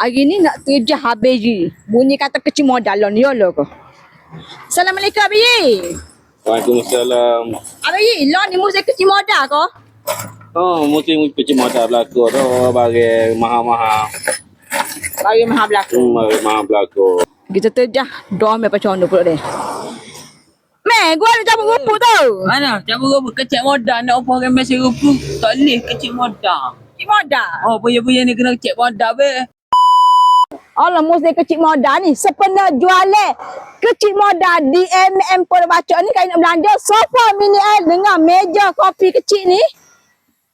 Hari ni nak terjah habis je. Bunyi kata kecil modal lah ni lah ke. Assalamualaikum Abang Yi. Waalaikumsalam. Abang Yi, lah ni mesti kecil modal ke? Oh, mesti kecil modal berlaku tu bagi mahal-mahal. Bagi mahal berlaku. Bagi mahal berlaku. Kita terjah doa sampai macam mana pula ni. Meh, gua ada cabut rumput tu. Mana? Cabut rumput kecil modal nak upah kan mesti rumput. Tak boleh kecil modal. Kecil modal? Oh, punya-punya ni kena kecil modal be. Allah mesti kecil modal ni. Sepenuh jualan kecil modal di MM Perbaca ni kalau nak belanja sofa mini L dengan meja kopi kecil ni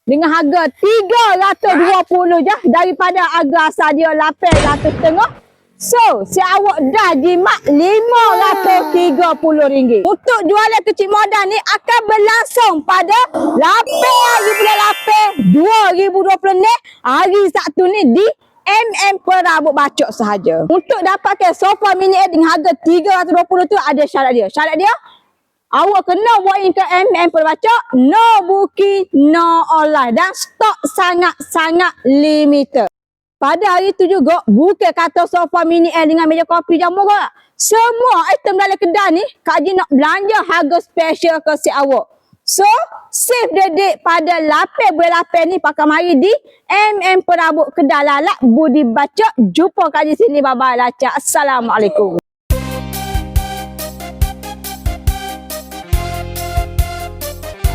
dengan harga 320 je daripada harga asal dia 850. So, si awak dah jimat RM530. Untuk jualan kecil modal ni akan berlangsung pada 8 hari bulan 8 2020 ni, hari Sabtu ni di MM Perabot Bacok sahaja. Untuk dapatkan sofa mini L dengan harga 320 tu ada syarat dia. Syarat dia, awak kena walk in ke MM Perbacok, no booking, no online dan stok sangat-sangat limited. Pada hari tu juga, bukan kata sofa mini L dengan meja kopi jamu ke. Semua item dalam kedai ni, Kak Haji nak belanja harga special ke si awak. So, save the date pada 8 bulan 8 ni pakai mari di MM Perabot Kedai Lalak Budi Bacok. Jumpa Kak Haji sini. Bye-bye. Lacak. Assalamualaikum.